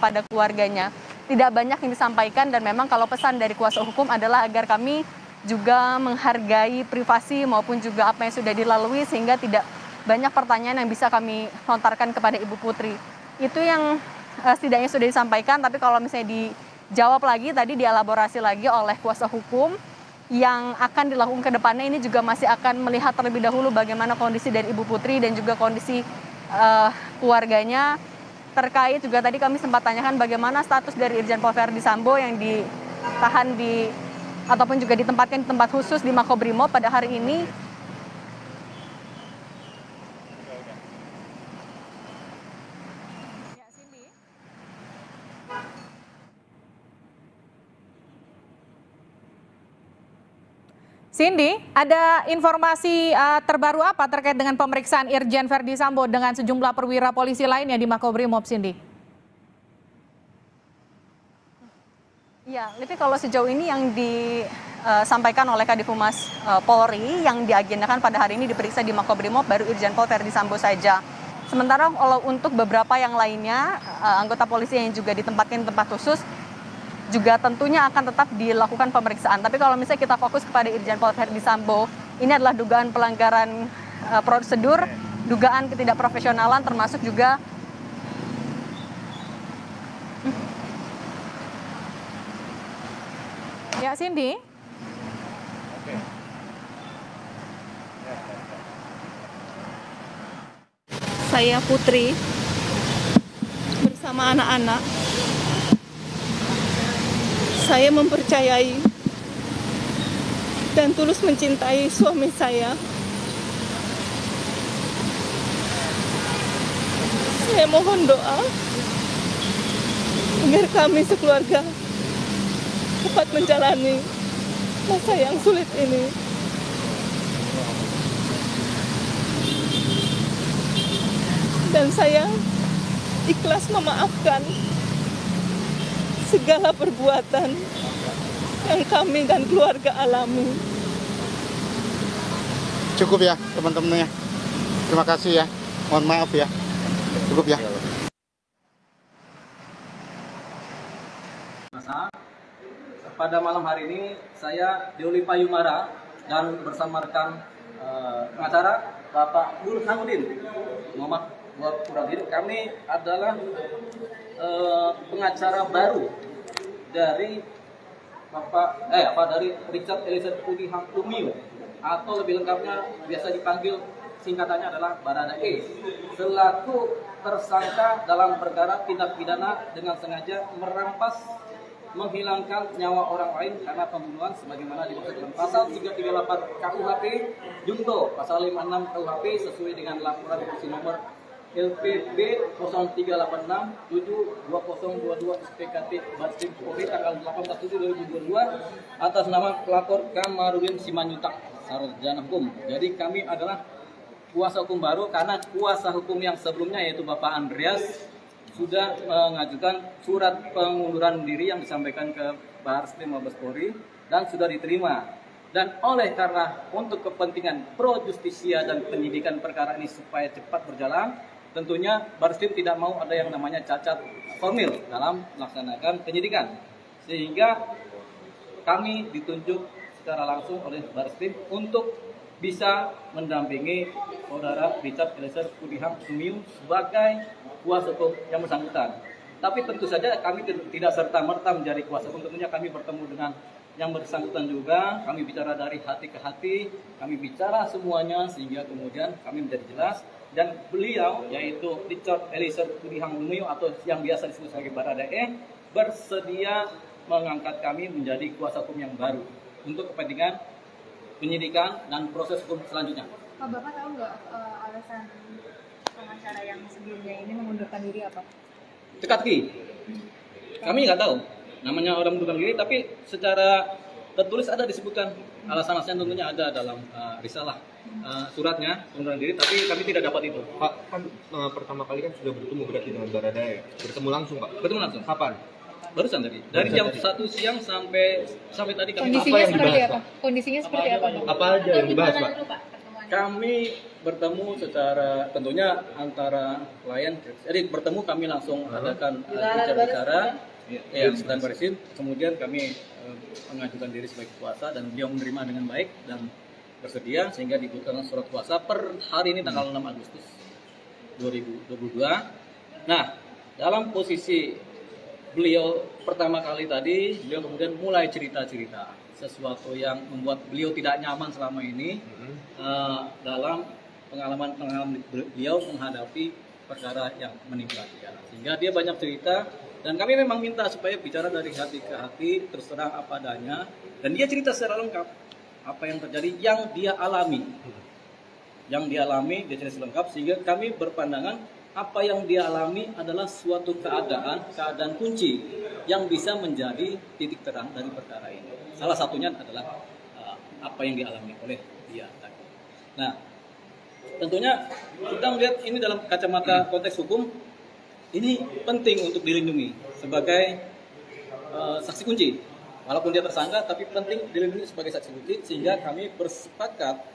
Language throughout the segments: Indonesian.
kepada keluarganya. Tidak banyak yang disampaikan, dan memang kalau pesan dari kuasa hukum adalah agar kami juga menghargai privasi maupun juga apa yang sudah dilalui, sehingga tidak banyak pertanyaan yang bisa kami lontarkan kepada Ibu Putri. Itu yang setidaknya sudah disampaikan, tapi kalau misalnya dijawab lagi, tadi dielaborasi lagi oleh kuasa hukum, yang akan dilakukan ke depannya ini juga masih akan melihat terlebih dahulu bagaimana kondisi dari Ibu Putri dan juga kondisi keluarganya. Terkait juga tadi kami sempat tanyakan bagaimana status dari Irjen Pol Verdi Sambo yang ditahan ataupun juga ditempatkan di tempat khusus di Makobrimob pada hari ini. Cindy, ada informasi terbaru apa terkait dengan pemeriksaan Irjen Verdi Sambo dengan sejumlah perwira polisi lainnya di Makobrimob, Cindy? Ya, Livi, kalau sejauh ini yang disampaikan oleh Kadif Humas Polri yang diagendakan pada hari ini diperiksa di Makobrimob baru Irjen Pol Verdi Sambo saja. Sementara kalau untuk beberapa yang lainnya, anggota polisi yang juga ditempatkan di tempat khusus, juga tentunya akan tetap dilakukan pemeriksaan. Tapi kalau misalnya kita fokus kepada Irjen Pol Verdi Sambo, ini adalah dugaan pelanggaran prosedur, dugaan ketidakprofesionalan, termasuk juga ya, Cindy. Saya Putri bersama anak-anak. Saya mempercayai dan tulus mencintai suami saya. Saya mohon doa agar kami sekeluarga dapat menjalani masa yang sulit ini. Dan saya ikhlas memaafkan segala perbuatan yang kami dan keluarga alami. Cukup ya teman-temannya. Terima kasih ya. Mohon maaf ya. Cukup ya. Pada malam hari ini saya Dioli Payumara dan bersama rekan pengacara Bapak Burhanuddin Muhammad Burhanuddin. Kami adalah pengacara baru dari dari Richard Eliezer Pudihang Lumiu, atau lebih lengkapnya biasa dipanggil singkatannya adalah Baradae, selaku tersangka dalam perkara tindak pidana dengan sengaja merampas, menghilangkan nyawa orang lain karena pembunuhan sebagaimana dimaksud dalam pasal 338 KUHP junto pasal 56 KUHP sesuai dengan laporan polisi nomor LPB 0386-72022 SPKT Barskrim Polri tanggal 18 Juli 2022 atas nama pelapor Kamarudin Simanjuntak, sarjana hukum. Jadi kami adalah kuasa hukum baru karena kuasa hukum yang sebelumnya yaitu Bapak Andreas sudah mengajukan surat pengunduran diri yang disampaikan ke Barskrim Mabes Polri dan sudah diterima. Dan oleh karena untuk kepentingan pro justisia dan penyidikan perkara ini supaya cepat berjalan, tentunya Barskrim tidak mau ada yang namanya cacat formil dalam melaksanakan penyidikan. Sehingga kami ditunjuk secara langsung oleh Barskrim untuk bisa mendampingi saudara Richard Eliezer Pudihang Lumiu sebagai kuasa hukum yang bersangkutan. Tapi tentu saja kami tidak serta-merta menjadi kuasa hukum. Tentunya kami bertemu dengan yang bersangkutan juga, kami bicara dari hati ke hati, kami bicara semuanya sehingga kemudian kami menjadi jelas. Dan beliau, yaitu Richard Eliezer Pudihang Lumiu atau yang biasa disebut sebagai Baradae, bersedia mengangkat kami menjadi kuasa hukum yang baru untuk kepentingan penyidikan dan proses hukum selanjutnya. Pak, Bapak tahu nggak alasan pengacara yang sebelumnya ini mengundurkan diri apa? Teka-teki. Kami nggak tahu namanya orang mengundurkan diri, tapi secara tertulis ada disebutkan alasan-alasan, tentunya ada dalam risalah suratnya pengunduran diri, tapi kami tidak dapat itu. Pak, kan pertama kali kan sudah bertemu berarti dengan Baradae. Bertemu langsung, Pak? Bertemu langsung. Kapan? Barusan dari jam 1 siang sampai tadi kami. Kondisinya seperti apa? Kondisinya seperti apa, Pak? Apa aja yang dibahas, Pak? Kami bertemu secara tentunya antara klien, jadi bertemu kami langsung adakan bicara-bicara yang sedang barisin, kemudian kami mengajukan diri sebagai kuasa dan beliau menerima dengan baik dan bersedia sehingga dibutuhkan surat kuasa per hari ini tanggal 6 Agustus 2022. Nah, dalam posisi beliau pertama kali tadi, beliau kemudian mulai cerita-cerita sesuatu yang membuat beliau tidak nyaman selama ini dalam pengalaman beliau menghadapi perkara yang menimpa dia. Sehingga dia banyak cerita dan kami memang minta supaya bicara dari hati ke hati, terus terang apa adanya, dan dia cerita secara lengkap apa yang terjadi yang dia alami. Yang dia alami, dia cerita lengkap sehingga kami berpandangan apa yang dia alami adalah suatu keadaan kunci yang bisa menjadi titik terang dari perkara ini. Salah satunya adalah apa yang dialami oleh dia tadi. Nah, tentunya kita melihat ini dalam kacamata konteks hukum, ini penting untuk dilindungi sebagai saksi kunci. Walaupun dia tersangka, tapi penting dilindungi sebagai saksi kunci sehingga kami bersepakat,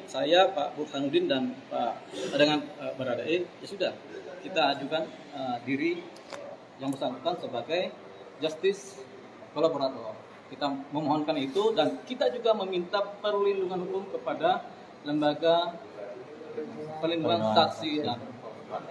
saya, Pak Burhanuddin dan dengan Baradae, ya sudah kita ajukan diri yang bersangkutan sebagai justice kolaborator. Kita memohonkan itu dan kita juga meminta perlindungan hukum kepada lembaga perlindungan saksi dan korban.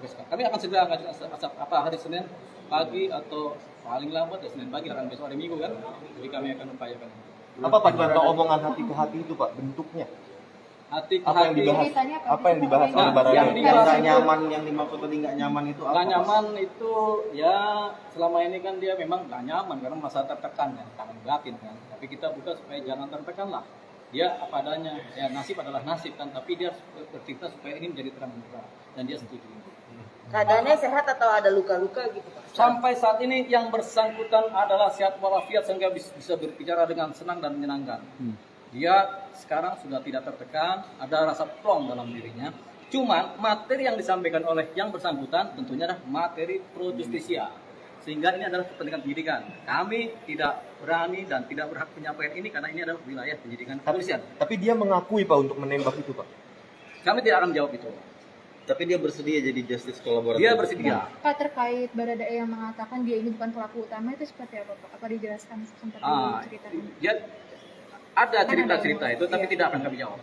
Kami akan segera mengajukan hari Senin pagi atau paling lambat Senin pagi, akan besok hari Minggu kan. Jadi kami akan upayakan. Apa Pak contoh omongan hati ke hati itu Pak, bentuknya? Hati ke apa yang hati. dibahas? Apa yang dibahas oleh Nah, Baradae? yang dibahas nggak nyaman, yang dimaksud tadi nggak nyaman itu apa? Nggak nyaman itu ya selama ini kan dia memang nggak nyaman karena merasa tertekan ya, kangen batin kan. Tapi kita buka supaya jangan tertekan lah. Dia apa adanya, ya nasib adalah nasib kan. Tapi dia bercerita supaya ini menjadi terang-terang dan dia setuju. Keadaannya sehat atau ada luka-luka gitu Pak? Sampai saat ini yang bersangkutan adalah sehat walafiat sehingga bisa berbicara dengan senang dan menyenangkan. Dia sekarang sudah tidak tertekan, ada rasa plong dalam dirinya. Cuman materi yang disampaikan oleh yang bersangkutan tentunya adalah materi pro justisia. Sehingga ini adalah kepentingan penyidikan. Kami tidak berani dan tidak berhak menyampaikan ini karena ini adalah wilayah penyidikan kepolisian. Tapi dia mengakui Pak untuk menembak itu Pak. Kami tidak akan menjawab itu. Tapi dia bersedia jadi justice kolaborator. Dia bersedia. Pak, terkait Baradae yang mengatakan dia ini bukan pelaku utama itu seperti apa Pak? Apa dijelaskan sempat diceritakan? Dia ada cerita-cerita itu tapi tidak akan kami jawab.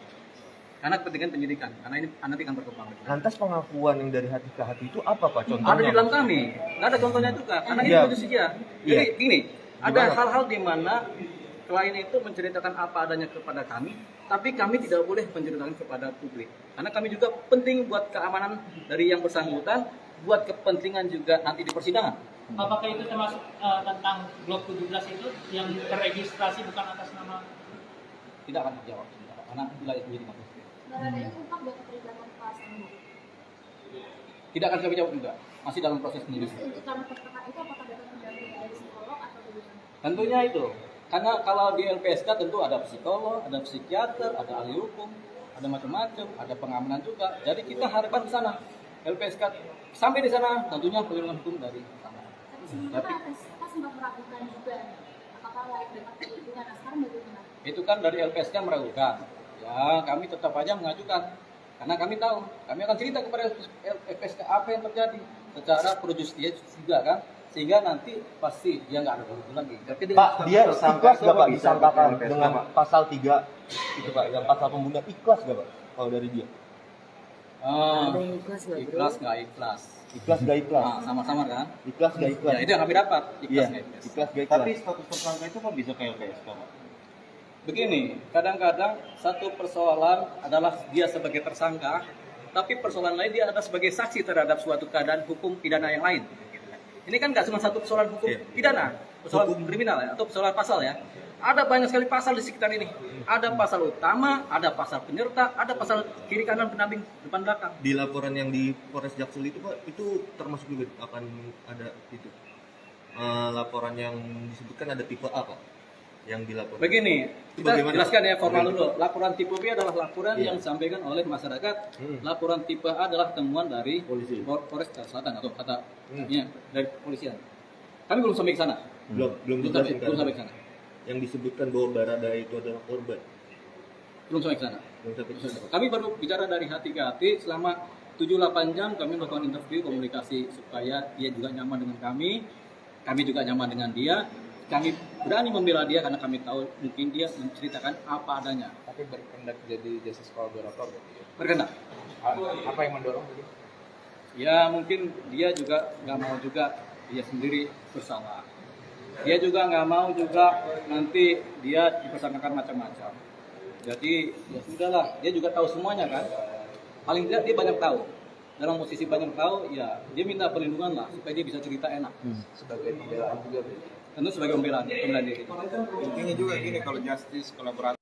Karena kepentingan penyidikan, karena ini nanti akan berkembang. Lantas pengakuan yang dari hati ke hati itu apa Pak contohnya? Ada di dalam kami, nggak ada contohnya juga, karena ini kondisi dia. Jadi gini, ada hal-hal di mana klien itu menceritakan apa adanya kepada kami, tapi kami tidak boleh menceritakan kepada publik. Karena kami juga penting buat keamanan dari yang bersangkutan, buat kepentingan juga nanti di persidangan. Apakah itu termasuk tentang blok 17 itu yang terregistrasi bukan atas nama? Tidak akan dijawab, karena wilayah penyidikan. Baradae ungkap bahwa keterlibatan Pak Sambo. Tidak akan kami jawab juga, masih dalam proses penyelidikan. Untuk karena tertekan itu apakah dapat pendamping dari psikolog atau bagaimana? Tentunya itu, karena kalau di LPSK tentu ada psikolog, ada psikiater, ada ahli hukum, ada macam-macam, ada pengamanan juga. Jadi kita harapkan ke sana, LPSK sampai di sana tentunya perlindungan hukum dari pertama. Tapi sebelumnya Pak sempat meragukan juga, apakah layak dapat perlindungan? Nah, sekarang bagaimana? Itu kan dari LPSK meragukan. Ya kami tetap aja mengajukan, karena kami tahu, kami akan cerita kepada LPSK apa yang terjadi secara pro justisia juga kan. Sehingga nanti pasti dia nggak ada begitu lagi. Pak, dia ikhlas nggak Pak disangkakan dengan pasal 3 itu Pak, yang pasal pembunuhan, ikhlas nggak Pak kalau dari dia? Ikhlas nggak ikhlas? Ikhlas nggak ikhlas? Nah, sama-sama kan? Ikhlas nggak ikhlas? Ya itu yang kami dapat. Ikhlas nggak ikhlas? Ikhlas nggak ikhlas? Tapi status tersangka itu kok bisa ke LPSK Pak? Begini, kadang-kadang satu persoalan adalah dia sebagai tersangka, tapi persoalan lain dia adalah sebagai saksi terhadap suatu keadaan hukum pidana yang lain. Ini kan nggak cuma satu persoalan hukum pidana, persoalan hukum kriminal ya, atau persoalan pasal ya. Ada banyak sekali pasal di sekitar ini. Ada pasal utama, ada pasal penyerta, ada pasal kiri kanan pendamping depan belakang. Di laporan yang di Polres Jaksel itu Pak, itu termasuk juga akan ada itu laporan yang disebutkan ada tipe A Pak yang dilaporkan. Begini, kita jelaskan ya formal dulu. Laporan tipe B adalah laporan yang disampaikan oleh masyarakat. Laporan tipe A adalah temuan dari Polres Selatan atau dari kepolisian. Kami belum sampai ke sana. Belum sampai ke sana. Yang disebutkan bahwa Baradae itu adalah korban. Belum sampai ke sana. Kami baru bicara dari hati ke hati selama 7-8 jam kami melakukan interview komunikasi supaya dia juga nyaman dengan kami juga nyaman dengan dia. Kami berani membela dia karena kami tahu mungkin dia menceritakan apa adanya. Tapi berkehendak jadi justice kolaborator gitu ya? Berkehendak. Apa yang mendorong gitu? Ya mungkin dia juga nggak mau juga dia sendiri bersalah. Dia juga nggak mau juga nanti dia dipersangkakan macam-macam. Jadi ya sudahlah, dia juga tahu semuanya kan. Paling tidak dia banyak tahu. Dalam posisi banyak tahu, ya dia minta perlindungan lah supaya dia bisa cerita enak. Sebagai pembelaan juga. Tentu sebagai pembelaan diri. Intinya juga gini, kalau justice kolaborator